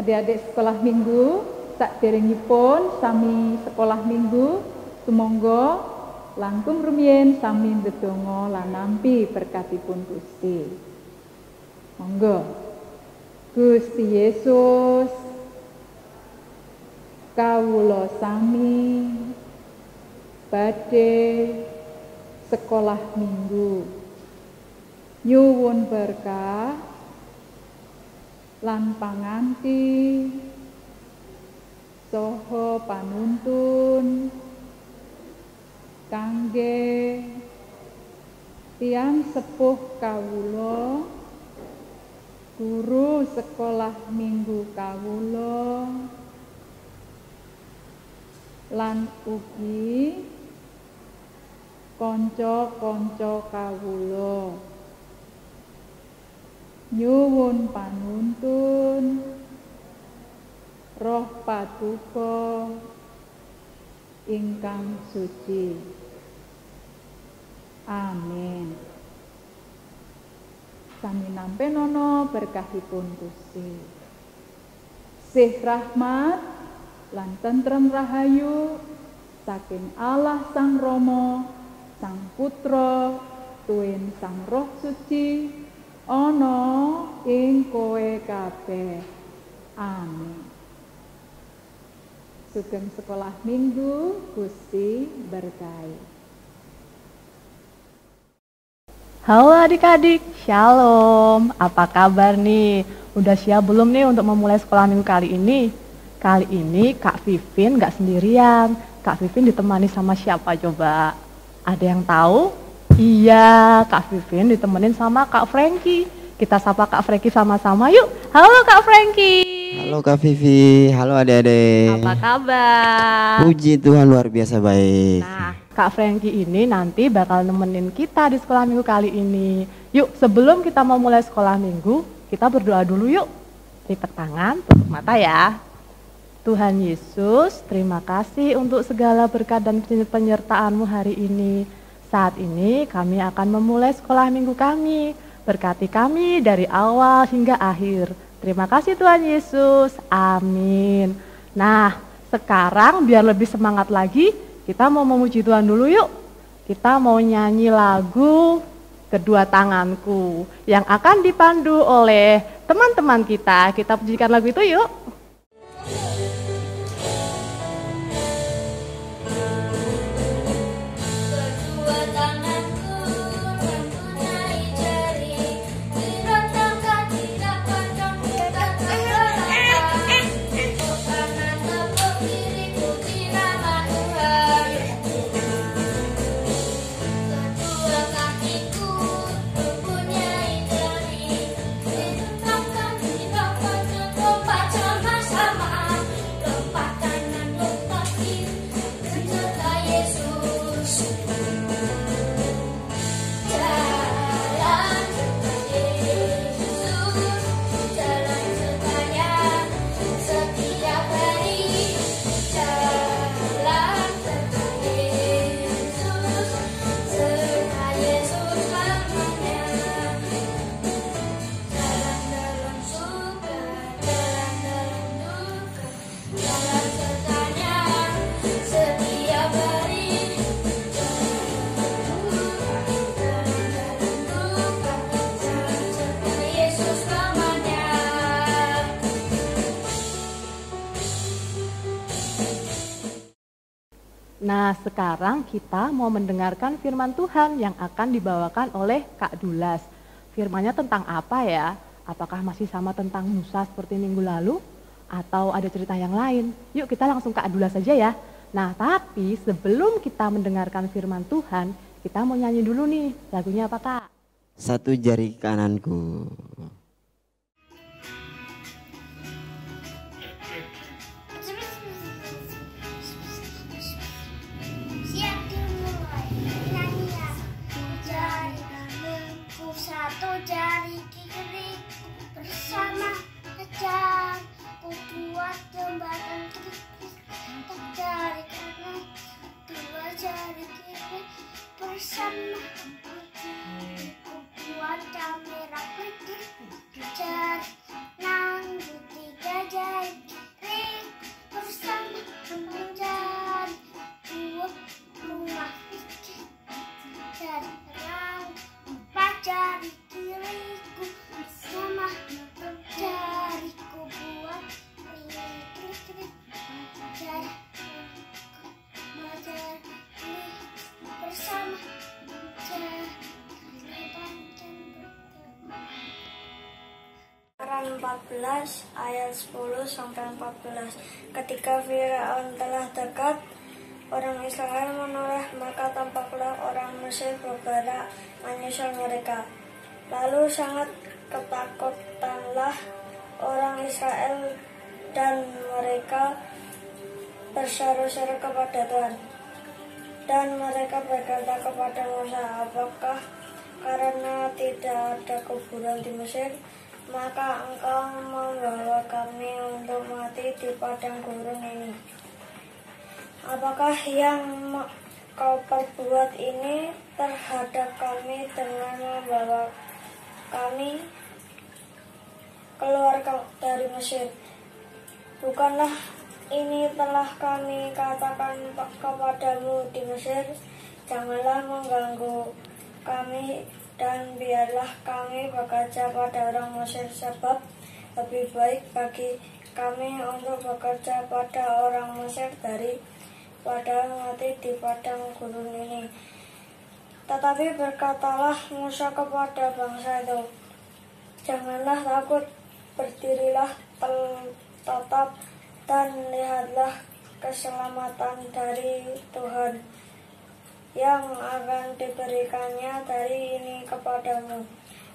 Adik-adik sekolah minggu, sakderengipun sami sekolah minggu, sumangga langkung rumiyin sami ndedonga lan nampi berkatipun Gusti. Monggo. Gusti Yesus, kawula sami badhe sekolah minggu. Nyuwun berkah lan panganti saha panuntun kangge tiyang sepuh kawula, guru sekolah minggu kawula, lan ugi kanca-kanca kawula. Nyuwun panuntun Roh Patuko ingkang suci. Amin. Sami nampi nono berkahipun Gusti. Sih rahmat lan tentrem rahayu saking Allah Sang Rama, Sang Putra, tuwin Sang Roh Suci ana ing kowe kabeh. Amin. Sugeng sekolah minggu, Gusti berkahi. Halo adik-adik, shalom. Apa kabar nih? Udah siap belum nih untuk memulai sekolah minggu kali ini? Kali ini Kak Vivin gak sendirian. Kak Vivin ditemani sama siapa coba? Ada yang tahu? Iya, Kak Vivin ditemenin sama Kak Frankie. Kita sapa Kak Frankie sama-sama yuk. Halo Kak Frankie. Halo Kak Vivi, halo adik-adik. Apa kabar? Puji Tuhan luar biasa baik. Nah, Kak Frankie ini nanti bakal nemenin kita di sekolah minggu kali ini. Yuk, sebelum kita mau mulai sekolah minggu, kita berdoa dulu yuk. Lipat tangan, tutup mata ya. Tuhan Yesus, terima kasih untuk segala berkat dan penyertaan-Mu hari ini. Saat ini kami akan memulai sekolah minggu kami. Berkati kami dari awal hingga akhir. Terima kasih Tuhan Yesus. Amin. Nah, sekarang biar lebih semangat lagi, kita mau memuji Tuhan dulu yuk. Kita mau nyanyi lagu Kedua Tanganku yang akan dipandu oleh teman-teman kita. Kita pujikan lagu itu yuk. Nah, sekarang kita mau mendengarkan firman Tuhan yang akan dibawakan oleh Kak Dulas. Firmannya tentang apa ya? Apakah masih sama tentang Musa seperti minggu lalu? Atau ada cerita yang lain? Yuk kita langsung Kak Dulas saja ya. Nah, tapi sebelum kita mendengarkan firman Tuhan, kita mau nyanyi dulu nih. Lagunya apa Kak? Satu jari kananku. Satu jari kiri bersama saja ku buat jembatan jari kanan, dua jari kiri bersama ku buat kamera klik jari nanggu tiga jari 14 ayat 10 sampai 14. Ketika Firaun telah dekat, orang Israel menoleh, maka tampaklah orang Mesir bergerak menyusul mereka. Lalu sangat ketakutanlah orang Israel dan mereka berseru-seru kepada Tuhan. Dan mereka berkata kepada Musa, apakah karena tidak ada kuburan di Mesir, maka engkau membawa kami untuk mati di padang gurun ini? Apakah yang kau perbuat ini terhadap kami dengan membawa kami keluar dari Mesir? Bukanlah ini telah kami katakan kepadamu di Mesir, janganlah mengganggu kami dan biarlah kami bekerja pada orang Mesir, sebab lebih baik bagi kami untuk bekerja pada orang Mesir daripada mati di padang gurun ini. Tetapi berkatalah Musa kepada bangsa itu, janganlah takut, berdirilah tetap dan lihatlah keselamatan dari Tuhan yang akan diberikannya dari ini kepadamu.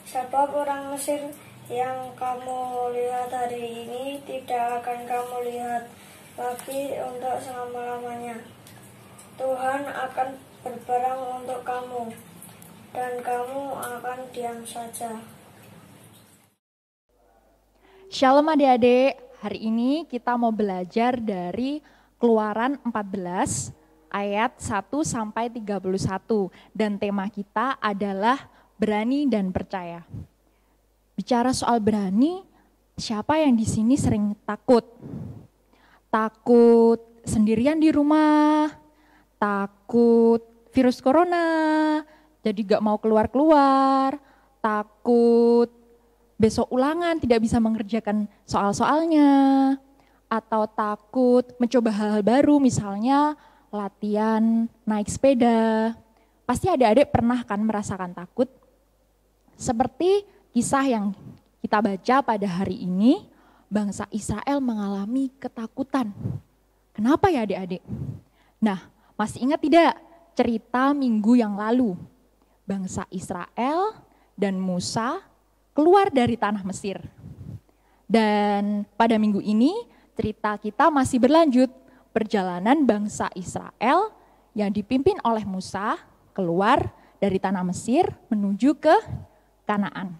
Sebab orang Mesir yang kamu lihat hari ini tidak akan kamu lihat lagi untuk selama-lamanya. Tuhan akan berperang untuk kamu, dan kamu akan diam saja. Shalom adik-adik, hari ini kita mau belajar dari Keluaran 14 ayat 1 sampai 31 dan tema kita adalah berani dan percaya. Bicara soal berani, siapa yang di sini sering takut? Takut sendirian di rumah, takut virus corona, jadi gak mau keluar-keluar, takut besok ulangan tidak bisa mengerjakan soal-soalnya, atau takut mencoba hal-hal baru, misalnya latihan naik sepeda. Pasti adik-adik pernah kan merasakan takut? Seperti kisah yang kita baca pada hari ini, bangsa Israel mengalami ketakutan. Kenapa ya adik-adik? Nah, masih ingat tidak cerita minggu yang lalu? Bangsa Israel dan Musa keluar dari tanah Mesir. Dan pada minggu ini cerita kita masih berlanjut, perjalanan bangsa Israel yang dipimpin oleh Musa keluar dari tanah Mesir menuju ke Kanaan.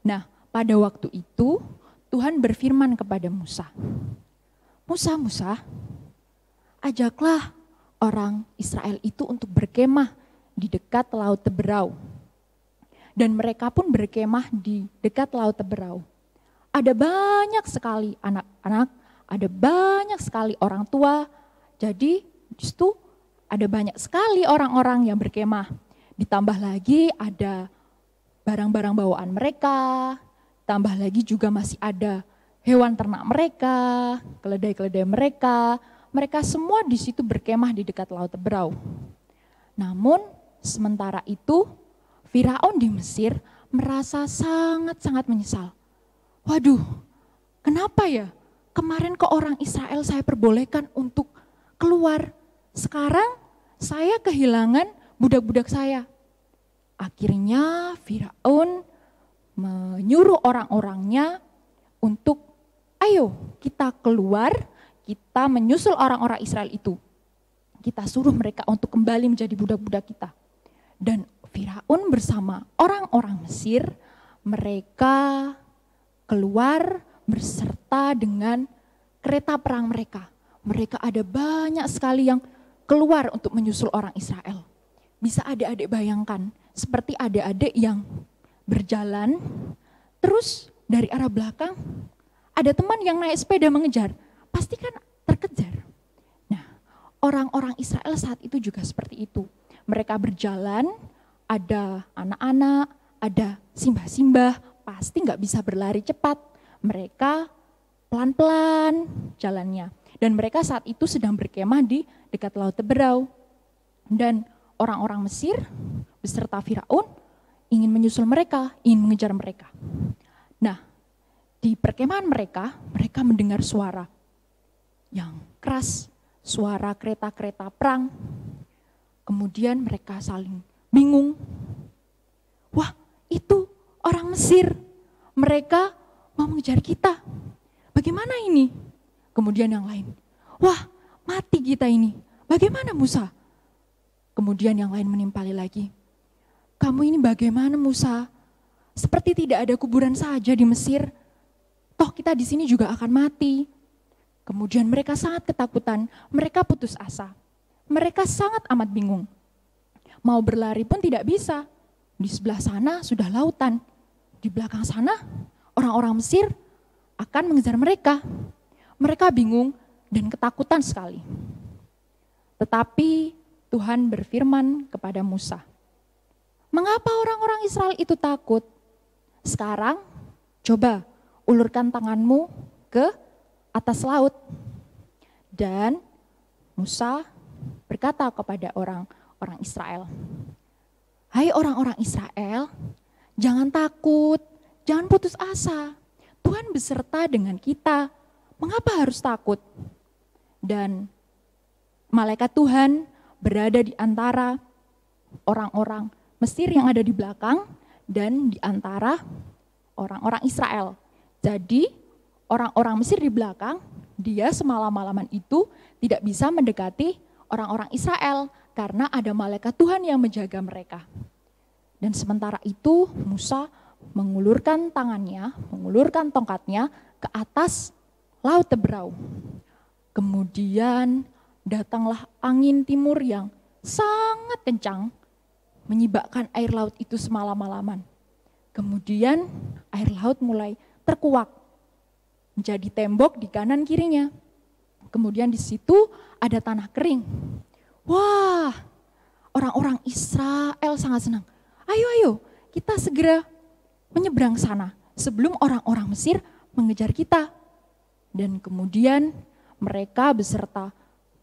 Nah, pada waktu itu Tuhan berfirman kepada Musa, Musa, ajaklah orang Israel itu untuk berkemah di dekat Laut Teberau. Dan mereka pun berkemah di dekat Laut Teberau. Ada banyak sekali anak-anak, ada banyak sekali orang tua, jadi di situ ada banyak sekali orang-orang yang berkemah. Ditambah lagi ada barang-barang bawaan mereka, tambah lagi juga masih ada hewan ternak mereka, keledai-keledai mereka semua di situ berkemah di dekat Laut Teberau. Namun sementara itu Firaun di Mesir merasa sangat-sangat menyesal. Waduh, kenapa ya? Kemarin kok orang Israel saya perbolehkan untuk keluar. Sekarang saya kehilangan budak-budak saya. Akhirnya Firaun menyuruh orang-orangnya untuk ayo kita keluar, kita menyusul orang-orang Israel itu. Kita suruh mereka untuk kembali menjadi budak-budak kita. Dan Firaun bersama orang-orang Mesir, mereka keluar berserta dengan kereta perang mereka. Mereka ada banyak sekali yang keluar untuk menyusul orang Israel. Bisa adik-adik bayangkan, seperti adik-adik yang berjalan, terus dari arah belakang ada teman yang naik sepeda mengejar, pasti kan terkejar. Nah, orang-orang Israel saat itu juga seperti itu. Mereka berjalan, ada anak-anak, ada simbah-simbah, pasti nggak bisa berlari cepat. Mereka pelan-pelan jalannya. Dan mereka saat itu sedang berkemah di dekat Laut Teberau. Dan orang-orang Mesir beserta Firaun ingin menyusul mereka, ingin mengejar mereka. Nah, di perkemahan mereka mendengar suara yang keras, suara kereta-kereta perang. Kemudian mereka saling bingung. Wah, itu orang Mesir. Mereka mau mengejar kita. Bagaimana ini? Kemudian yang lain, wah, mati kita ini. Bagaimana Musa? Kemudian yang lain menimpali lagi. Kamu ini bagaimana Musa? Seperti tidak ada kuburan saja di Mesir. Toh kita di sini juga akan mati. Kemudian mereka sangat ketakutan, mereka putus asa. Mereka sangat amat bingung. Mau berlari pun tidak bisa. Di sebelah sana sudah lautan. Di belakang sana orang-orang Mesir akan mengejar mereka. Mereka bingung dan ketakutan sekali. Tetapi Tuhan berfirman kepada Musa, mengapa orang-orang Israel itu takut? Sekarang coba ulurkan tanganmu ke atas laut. Dan Musa berkata kepada orang-orang Israel, hai orang-orang Israel, jangan takut, jangan putus asa. Tuhan beserta dengan kita. Mengapa harus takut? Dan malaikat Tuhan berada di antara orang-orang Mesir yang ada di belakang dan di antara orang-orang Israel. Jadi orang-orang Mesir di belakang, dia semalam-malaman itu tidak bisa mendekati orang-orang Israel karena ada malaikat Tuhan yang menjaga mereka. Dan sementara itu Musa mengulurkan tangannya, mengulurkan tongkatnya ke atas laut Teberau. Kemudian datanglah angin timur yang sangat kencang, menyibakkan air laut itu semalam-malaman. Kemudian air laut mulai terkuak, menjadi tembok di kanan kirinya. Kemudian di situ ada tanah kering. Wah, orang-orang Israel sangat senang. Ayo, kita segera menyeberang sana sebelum orang-orang Mesir mengejar kita. Dan kemudian mereka beserta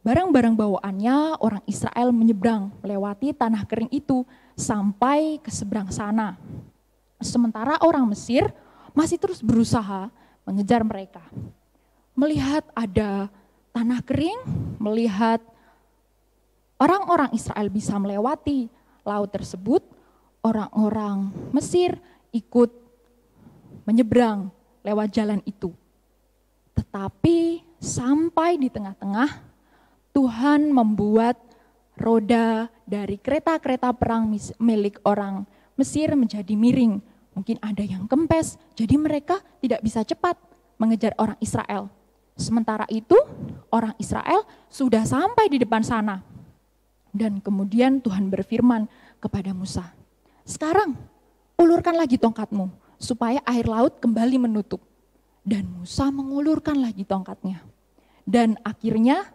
barang-barang bawaannya, orang Israel menyeberang melewati tanah kering itu sampai ke seberang sana. Sementara orang Mesir masih terus berusaha mengejar mereka. Melihat ada tanah kering, melihat orang-orang Israel bisa melewati laut tersebut, orang-orang Mesir ikut menyeberang lewat jalan itu. Tetapi sampai di tengah-tengah, Tuhan membuat roda dari kereta-kereta perang milik orang Mesir menjadi miring. Mungkin ada yang kempes, jadi mereka tidak bisa cepat mengejar orang Israel. Sementara itu, orang Israel sudah sampai di depan sana. Dan kemudian Tuhan berfirman kepada Musa, sekarang ulurkan lagi tongkatmu, supaya air laut kembali menutup. Dan Musa mengulurkan lagi tongkatnya. Dan akhirnya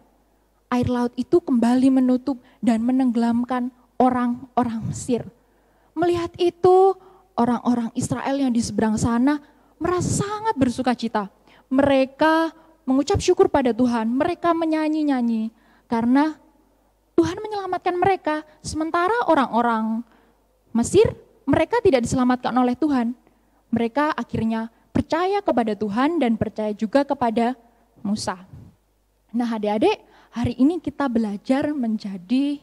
air laut itu kembali menutup dan menenggelamkan orang-orang Mesir. Melihat itu, orang-orang Israel yang di seberang sana merasa sangat bersuka cita. Mereka mengucap syukur pada Tuhan, mereka menyanyi-nyanyi karena Tuhan menyelamatkan mereka. Sementara orang-orang Mesir, mereka tidak diselamatkan oleh Tuhan. Mereka akhirnya percaya kepada Tuhan dan percaya juga kepada Musa. Nah adik-adik, hari ini kita belajar menjadi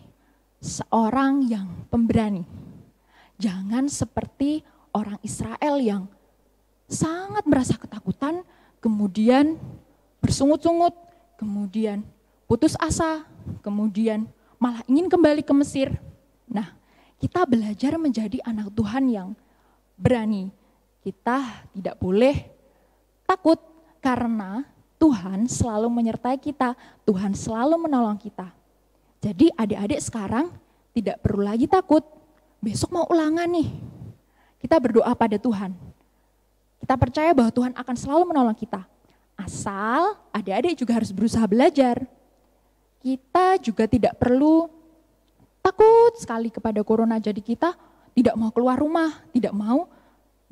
seorang yang pemberani. Jangan seperti orang Israel yang sangat merasa ketakutan, kemudian bersungut-sungut, kemudian putus asa, kemudian malah ingin kembali ke Mesir. Nah, kita belajar menjadi anak Tuhan yang berani. Kita tidak boleh takut karena Tuhan selalu menyertai kita, Tuhan selalu menolong kita. Jadi adik-adik sekarang tidak perlu lagi takut. Besok mau ulangan nih, kita berdoa pada Tuhan. Kita percaya bahwa Tuhan akan selalu menolong kita. Asal adik-adik juga harus berusaha belajar. Kita juga tidak perlu takut sekali kepada corona, jadi kita tidak mau keluar rumah, tidak mau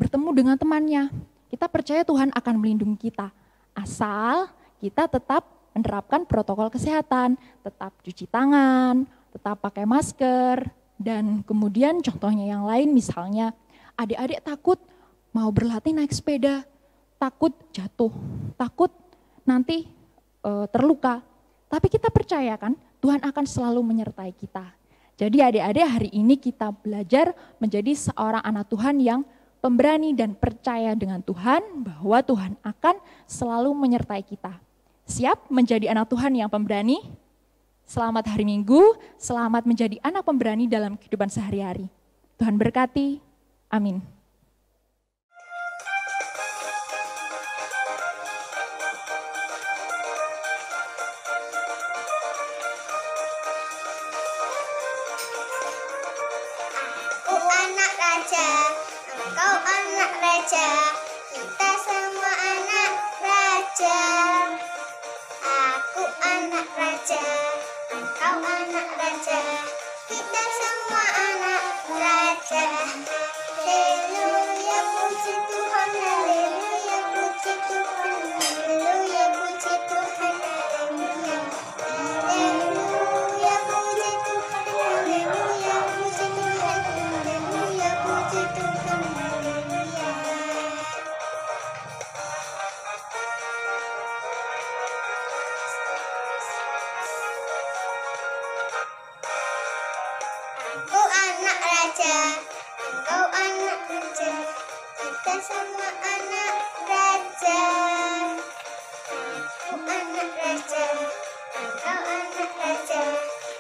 bertemu dengan temannya. Kita percaya Tuhan akan melindungi kita. Asal kita tetap menerapkan protokol kesehatan, tetap cuci tangan, tetap pakai masker, dan kemudian contohnya yang lain misalnya adik-adik takut mau berlatih naik sepeda, takut jatuh, takut nanti terluka. Tapi kita percaya kan Tuhan akan selalu menyertai kita. Jadi adik-adik hari ini kita belajar menjadi seorang anak Tuhan yang pemberani dan percaya dengan Tuhan bahwa Tuhan akan selalu menyertai kita. Siap menjadi anak Tuhan yang pemberani? Selamat hari Minggu, selamat menjadi anak pemberani dalam kehidupan sehari-hari. Tuhan berkati, amin. Aku anak raja, engkau anak raja, kita semua anak raja. Aku anak raja, engkau anak raja, kita semua anak raja. Haleluya, puji Tuhan, haleluya, puji Tuhan, haleluya, puji Tuhan, haleluya. Haleluya, puji Tuhan, haleluya, puji Tuhan, haleluya, puji Tuhan, haleluya. Aku anak raja, engkau anak raja, kita semua anak raja. Aku anak raja, engkau anak raja,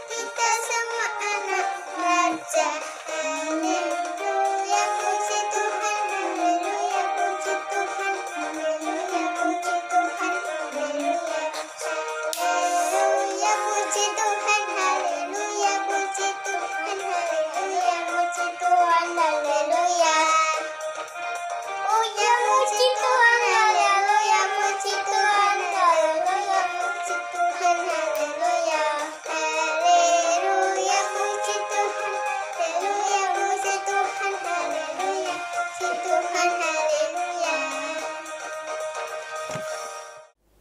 kita semua anak raja. Haleluya, puji Tuhan, haleluya, puji Tuhan, haleluya, puji Tuhan, haleluya. Haleluya, puji Tuhan, haleluya, puji Tuhan, haleluya, puji Tuhan, haleluya. Oh ya, puji Tuhan, haleluya, puji Tuhan, haleluya, puji Tuhan, haleluya. Haleluya, puji Tuhan, haleluya, puji Tuhan, haleluya, puji Tuhan, haleluya.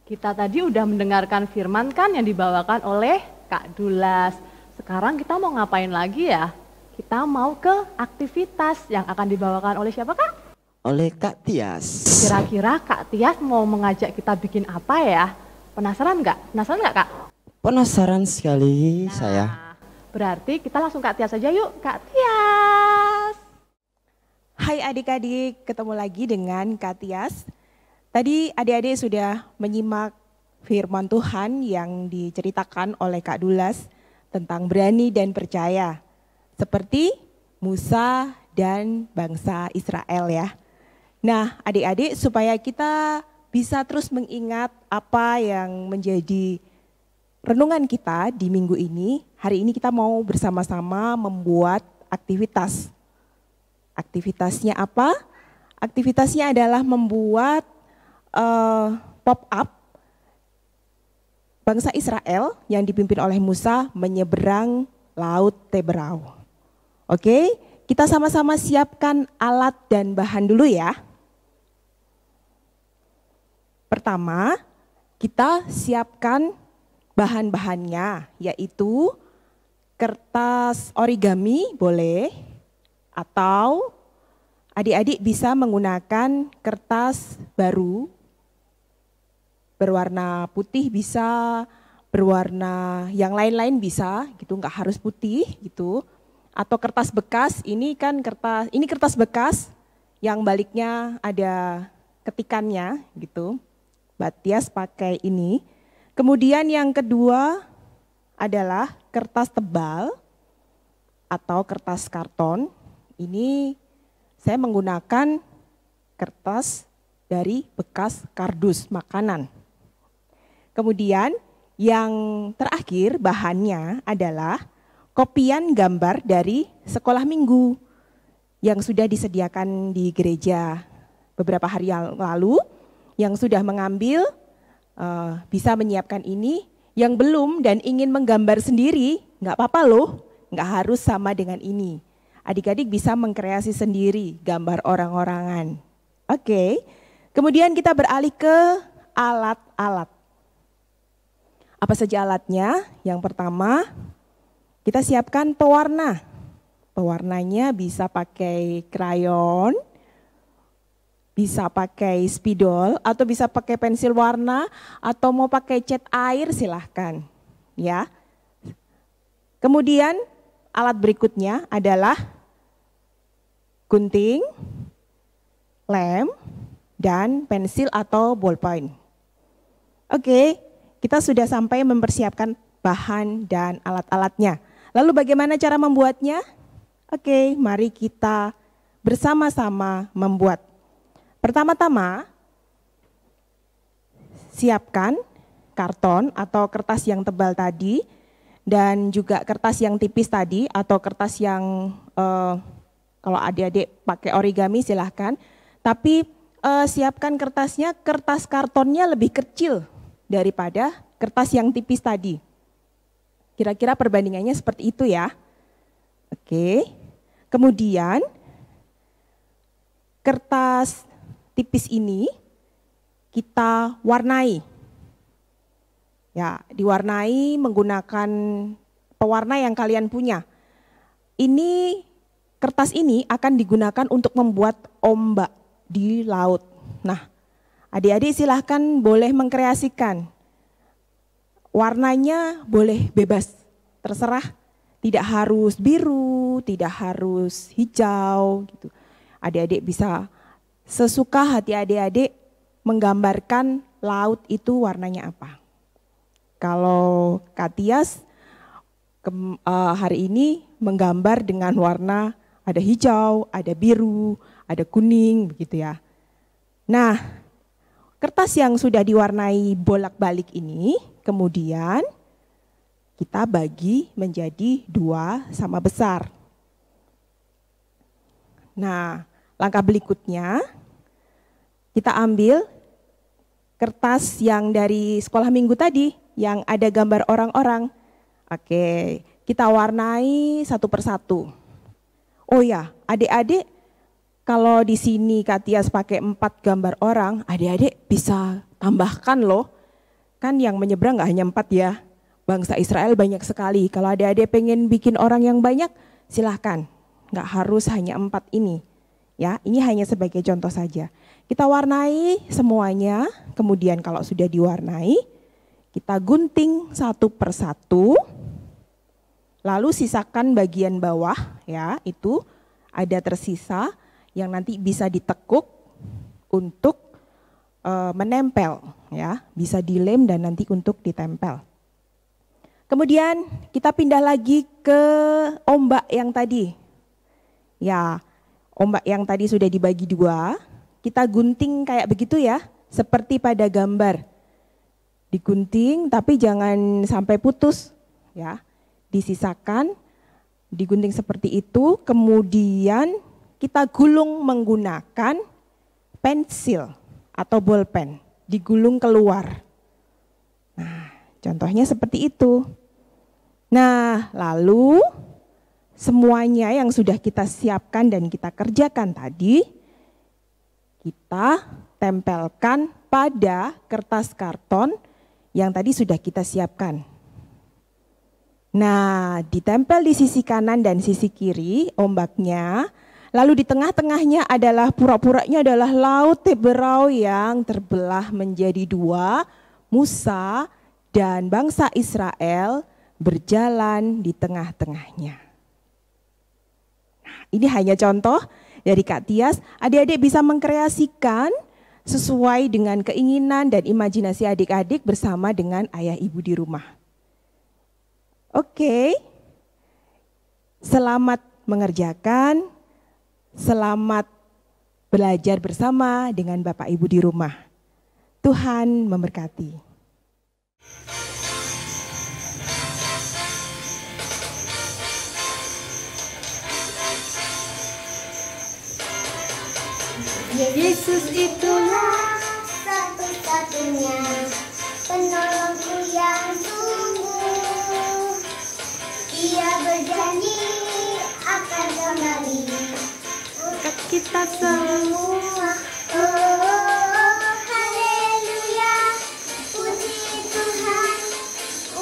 Kita tadi udah mendengarkan firman kan yang dibawakan oleh Kak Dulas. Sekarang kita mau ngapain lagi ya? Kita mau ke aktivitas yang akan dibawakan oleh siapa Kak? Oleh Kak Tias. Kira-kira Kak Tias mau mengajak kita bikin apa ya? Penasaran nggak? Penasaran nggak Kak? Penasaran sekali saya. Nah, berarti kita langsung Kak Tias aja yuk. Kak Tias. Hai adik-adik, ketemu lagi dengan Kak Tias. Tadi adik-adik sudah menyimak firman Tuhan yang diceritakan oleh Kak Dulas tentang berani dan percaya. Seperti Musa dan bangsa Israel ya. Nah adik-adik supaya kita bisa terus mengingat apa yang menjadi renungan kita di minggu ini. Hari ini kita mau bersama-sama membuat aktivitas. Aktivitasnya apa? Aktivitasnya adalah membuat pop-up bangsa Israel yang dipimpin oleh Musa menyeberang Laut Teberau. Oke, kita sama-sama siapkan alat dan bahan dulu ya. Pertama, kita siapkan bahan-bahannya, yaitu kertas origami boleh, atau adik-adik bisa menggunakan kertas baru, berwarna putih bisa, berwarna yang lain-lain bisa, gitu, nggak harus putih gitu. Atau kertas bekas, ini kertas bekas yang baliknya ada ketikannya gitu. Mbak Tias pakai ini. Kemudian yang kedua adalah kertas tebal atau kertas karton. Ini saya menggunakan kertas dari bekas kardus makanan. Kemudian yang terakhir bahannya adalah kopian gambar dari sekolah minggu yang sudah disediakan di gereja beberapa hari yang lalu. Yang sudah mengambil bisa menyiapkan ini, yang belum dan ingin menggambar sendiri nggak apa-apa loh, nggak harus sama dengan ini. Adik-adik bisa mengkreasi sendiri gambar orang-orangan. Oke, kemudian kita beralih ke alat-alat. Apa saja alatnya? Yang pertama, kita siapkan pewarna. Pewarnanya bisa pakai krayon, bisa pakai spidol atau bisa pakai pensil warna atau mau pakai cat air silahkan ya. Kemudian alat berikutnya adalah gunting, lem, dan pensil atau ballpoint. Oke, kita sudah sampai mempersiapkan bahan dan alat-alatnya. Lalu bagaimana cara membuatnya? Oke, mari kita bersama-sama membuat. Pertama-tama, siapkan karton atau kertas yang tebal tadi dan juga kertas yang tipis tadi atau kertas yang kalau adik-adik pakai origami silahkan. Tapi siapkan kertasnya, kertas kartonnya lebih kecil daripada kertas yang tipis tadi. Kira-kira perbandingannya seperti itu ya. Oke, kemudian kertas tipis ini kita warnai. Ya, diwarnai menggunakan pewarna yang kalian punya. Ini kertas ini akan digunakan untuk membuat ombak di laut. Nah, adik-adik silahkan boleh mengkreasikan. Warnanya boleh bebas, terserah. Tidak harus biru, tidak harus hijau gitu. Adik-adik bisa sesuka hati adik-adik menggambarkan laut itu warnanya apa. Kalau Kak Tias hari ini menggambar dengan warna ada hijau, ada biru, ada kuning begitu ya. Nah, kertas yang sudah diwarnai bolak-balik ini kemudian kita bagi menjadi 2 sama besar. Nah, langkah berikutnya kita ambil kertas yang dari sekolah minggu tadi yang ada gambar orang-orang. Oke, kita warnai satu persatu. Oh ya, adik-adik kalau di sini Kak Tias pakai 4 gambar orang, adik-adik bisa tambahkan loh. Kan yang menyeberang nggak hanya 4 ya, bangsa Israel banyak sekali. Kalau adik-adik pengen bikin orang yang banyak, silahkan. Nggak harus hanya 4 ini. Ya, ini hanya sebagai contoh saja. Kita warnai semuanya, kemudian kalau sudah diwarnai, kita gunting satu persatu, lalu sisakan bagian bawah, ya itu ada tersisa yang nanti bisa ditekuk untuk menempel, ya bisa dilem dan nanti untuk ditempel. Kemudian kita pindah lagi ke ombak yang tadi, ya. Ombak yang tadi sudah dibagi 2, kita gunting kayak begitu ya, seperti pada gambar. Digunting tapi jangan sampai putus ya, disisakan, digunting seperti itu, kemudian kita gulung menggunakan pensil atau bolpen, digulung keluar. Nah, contohnya seperti itu. Nah, lalu semuanya yang sudah kita siapkan dan kita kerjakan tadi, kita tempelkan pada kertas karton yang tadi sudah kita siapkan. Nah, ditempel di sisi kanan dan sisi kiri ombaknya, lalu di tengah-tengahnya adalah pura-puranya adalah laut Teberau yang terbelah menjadi 2, Musa dan bangsa Israel berjalan di tengah-tengahnya. Ini hanya contoh dari Kak Tias, adik-adik bisa mengkreasikan sesuai dengan keinginan dan imajinasi adik-adik bersama dengan ayah ibu di rumah. Oke, selamat mengerjakan, selamat belajar bersama dengan Bapak Ibu di rumah. Tuhan memberkati. Yesus itulah satu-satunya penolongku yang sungguh. Ia berjanji akan kembali ke kita semua. Oh, haleluya, puji Tuhan,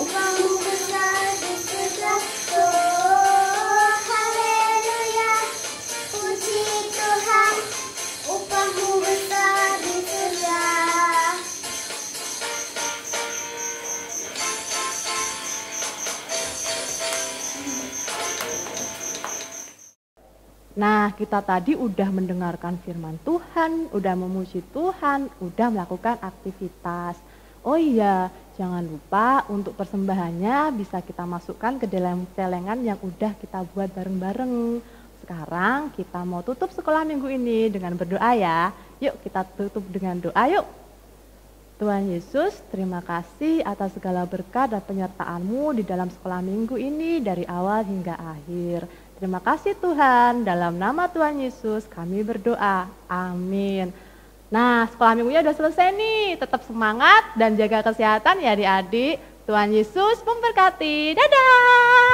upahmu besar di surga. Oh, haleluya, puji Tuhan, upahmu besar. Nah, kita tadi udah mendengarkan firman Tuhan, udah memuji Tuhan, udah melakukan aktivitas. Oh iya, jangan lupa untuk persembahannya bisa kita masukkan ke dalam celengan yang udah kita buat bareng-bareng. Sekarang kita mau tutup sekolah minggu ini dengan berdoa ya. Yuk kita tutup dengan doa yuk. Tuhan Yesus, terima kasih atas segala berkat dan penyertaan-Mu di dalam sekolah minggu ini dari awal hingga akhir. Terima kasih Tuhan, dalam nama Tuhan Yesus kami berdoa, amin. Nah, sekolah minggunya udah selesai nih, tetap semangat dan jaga kesehatan ya adik-adik. Tuhan Yesus memberkati, dadah!